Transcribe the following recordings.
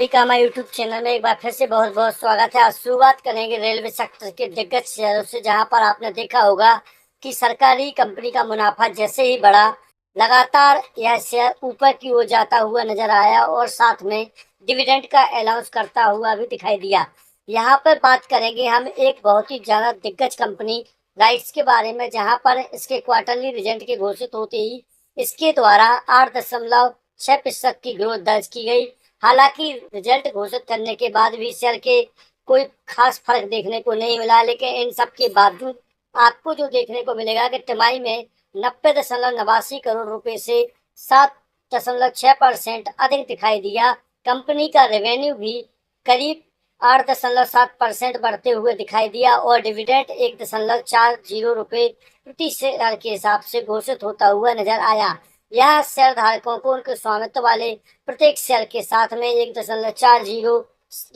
का हमारे YouTube channel में एक बार फिर से बहुत बहुत स्वागत है। आज शुरुआत करेंगे रेलवे सेक्टर के दिग्गज शेयरों से, जहां पर आपने देखा होगा कि सरकारी कंपनी का मुनाफा जैसे ही बढ़ा, लगातार यह शेयर ऊपर की ओर जाता हुआ नजर आया और साथ में डिविडेंड का अनाउंस करता हुआ भी दिखाई दिया। यहाँ पर बात करेंगे हम एक बहुत ही ज्यादा दिग्गज कंपनी राइट्स के बारे में, जहां पर इसके क्वार्टरली रिजल्ट के घोषित होते ही इसके द्वारा 8.6% की ग्रोथ दर्ज की गई। हालांकि रिजल्ट घोषित करने के बाद भी शेयर के कोई खास फर्क देखने को नहीं मिला, लेकिन इन सब के बावजूद आपको जो देखने को मिलेगा कि तिमाही में 90.89 करोड़ रुपए से 7.6% अधिक दिखाई दिया। कंपनी का रेवेन्यू भी करीब 8.7% बढ़ते हुए दिखाई दिया और डिविडेंड 1.40 रुपए प्रति शेयर के हिसाब से घोषित होता हुआ नजर आया। यह शेयर धारकों को उनके स्वामित्व वाले प्रत्येक शेयर के साथ में 1.40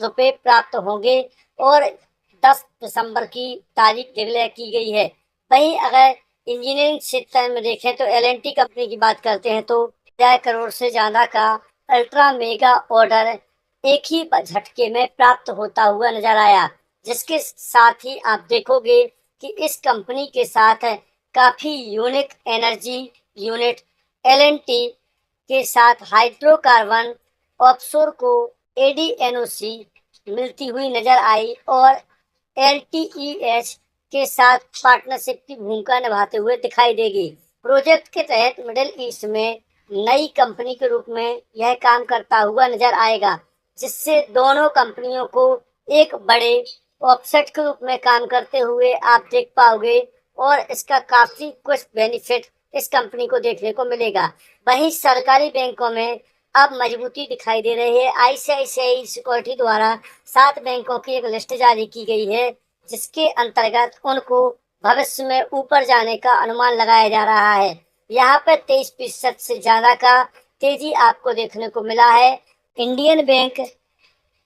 रुपए प्राप्त होंगे और 10 दिसंबर की तारीख डिक्लेयर की गई है। वहीं अगर इंजीनियरिंग क्षेत्र में देखें तो एल&टी कंपनी की बात करते हैं तो 10 करोड़ से ज्यादा का अल्ट्रा मेगा ऑर्डर एक ही झटके में प्राप्त होता हुआ नजर आया, जिसके साथ ही आप देखोगे कि इस कंपनी के साथ काफी यूनिक एनर्जी यूनिट एल&टी के साथ हाइड्रोकार्बन ऑफशोर को एडीएनओसी मिलती हुई नजर आई और एलटीईएच के साथ पार्टनरशिप की भूमिका निभाते हुए दिखाई देगी। प्रोजेक्ट के तहत मिडिल ईस्ट में नई कंपनी के रूप में यह काम करता हुआ नजर आएगा, जिससे दोनों कंपनियों को एक बड़े ऑफसेट के रूप में काम करते हुए आप देख पाओगे और इसका काफी कुछ बेनिफिट इस कंपनी को देखने को मिलेगा। वहीं सरकारी बैंकों में अब मजबूती दिखाई दे रही है। आईसीआईसीआई सिक्योरिटी द्वारा 7 बैंकों की एक लिस्ट जारी की गई है, जिसके अंतर्गत उनको भविष्य में ऊपर जाने का अनुमान लगाया जा रहा है। यहाँ पर 23% से ज्यादा का तेजी आपको देखने को मिला है। Indian bank,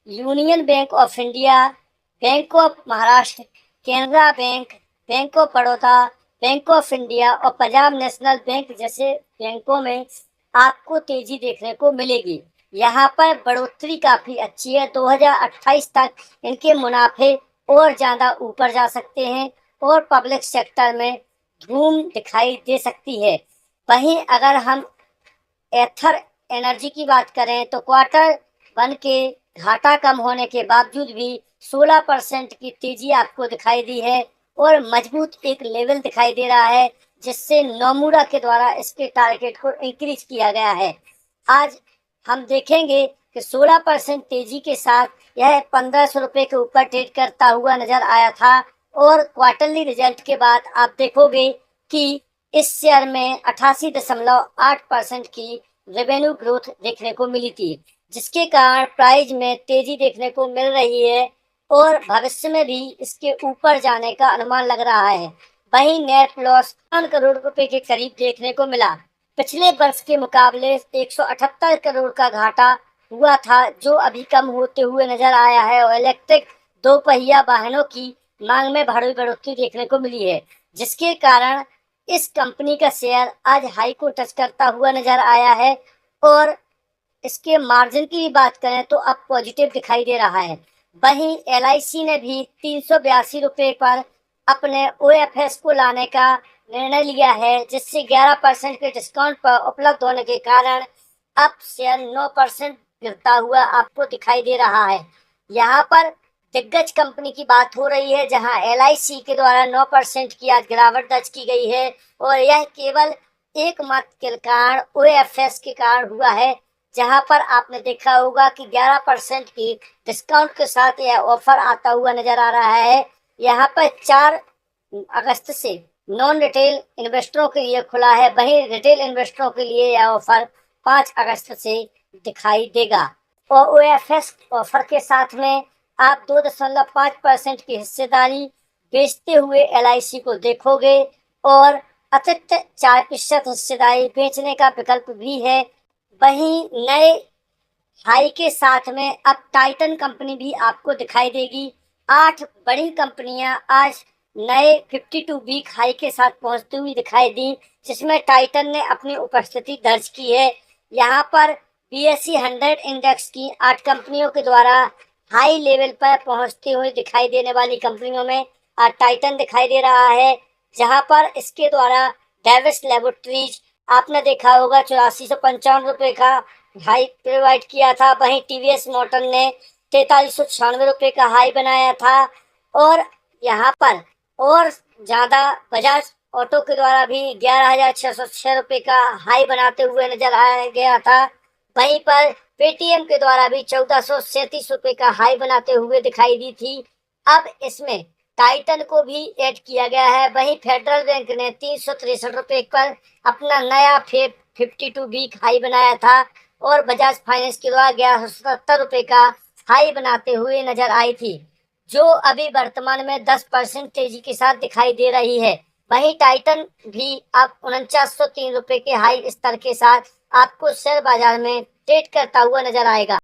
union bank of India, bank of Maharashtra, Canara bank, bank of Baroda, bank of India और पंजाब नेशनल बैंक जैसे बैंकों में आपको तेजी देखने को मिलेगी। यहाँ पर बढ़ोतरी काफी अच्छी है। 2028 तक इनके मुनाफे और ज्यादा ऊपर जा सकते हैं और पब्लिक सेक्टर में धूम दिखाई दे सकती है। वहीं अगर हम एथर एनर्जी की बात करें तो क्वार्टर 1 के घाटा कम होने के बावजूद भी 16% की तेजी आपको दिखाई दी है और मजबूत एक लेवल दिखाई दे रहा है, जिससे नोमुरा के द्वारा इसके टारगेट को इंक्रीज किया गया है। आज हम देखेंगे कि 16% तेजी के साथ यह 1500 रुपए के ऊपर ट्रेड करता हुआ नजर आया था और क्वार्टरली रिजल्ट के बाद आप देखोगे कि इस शेयर में 88.8% की रेवेन्यू ग्रोथ देखने को मिली थी, जिसके कारण प्राइस में तेजी देखने को मिल रही है और भविष्य में भी इसके ऊपर जाने का अनुमान लग रहा है। वहीं नेट लॉस 5 करोड़ रुपए के करीब देखने को मिला। पिछले वर्ष के मुकाबले 178 करोड़ का घाटा हुआ था, जो अभी कम होते हुए नजर आया है और इलेक्ट्रिक दोपहिया वाहनों की मांग में भारी बढ़ोतरी देखने को मिली है, जिसके कारण इस कंपनी का शेयर आज हाई को टच करता हुआ नजर आया है और इसके मार्जिन की भी बात करें तो अब पॉजिटिव दिखाई दे रहा है। वहीं एलआईसी ने भी 382 रुपए पर अपने ओएफएस को लाने का निर्णय लिया है, जिससे 11% के डिस्काउंट पर उपलब्ध होने के कारण अब शेयर 9% गिरता हुआ आपको दिखाई दे रहा है। यहाँ पर दिग्गज कंपनी की बात हो रही है, जहां एलआईसी के द्वारा 9% की आज गिरावट दर्ज की गई है और यह केवल एकमात्र के कारण ओएफएस के कारण हुआ है, जहां पर आपने देखा होगा कि 11% की डिस्काउंट के साथ यह ऑफर आता हुआ नजर आ रहा है। यहाँ पर 4 अगस्त से नॉन रिटेल इन्वेस्टरों के लिए खुला है, वहीं रिटेल इन्वेस्टरों के लिए यह ऑफर 5 अगस्त से दिखाई देगा और ओएफएस ऑफर के साथ में आप 2.5% की हिस्सेदारी बेचते हुए एलआईसी को देखोगे और अतिरिक्त 4% हिस्सेदारी बेचने का विकल्प भी है। वहीं नए हाई के साथ में अब टाइटन कंपनी भी आपको दिखाई देगी। 8 बड़ी कंपनियां आज नए 52 वीक हाई के साथ पहुंचती हुई दिखाई दी, जिसमें टाइटन ने अपनी उपस्थिति दर्ज की है। यहाँ पर BSE 100 इंडेक्स की 8 कंपनियों के द्वारा हाई लेवल पर पहुंचती हुई दिखाई देने वाली कंपनियों में टाइटन दिखाई दे रहा है, जहां पर इसके द्वारा डेविस लेबोरेटरीज आपने देखा होगा 8455 रुपये का हाई प्रोवाइड किया था। वहीं टीवीएस मोटर ने 4396 रुपये का हाई बनाया था। और यहाँ पर और ज्यादा बजाज ऑटो के द्वारा भी 11,606 रुपये का हाई बनाते हुए नजर आया गया था। वहीं पर पेटीएम के द्वारा भी 1437 रुपये का हाई बनाते हुए दिखाई दी थी। अब इसमें टाइटन को भी ऐड किया गया है। वहीं फेडरल बैंक ने 363 रुपये पर अपना नया 52 वीक हाई बनाया था और बजाज फाइनेंस के द्वारा 1177 रुपये का हाई बनाते हुए नजर आई थी, जो अभी वर्तमान में 10% तेजी के साथ दिखाई दे रही है। वहीं टाइटन भी अब 4903 रुपये के हाई स्तर के साथ आपको शेयर बाजार में ट्रेड करता हुआ नजर आएगा।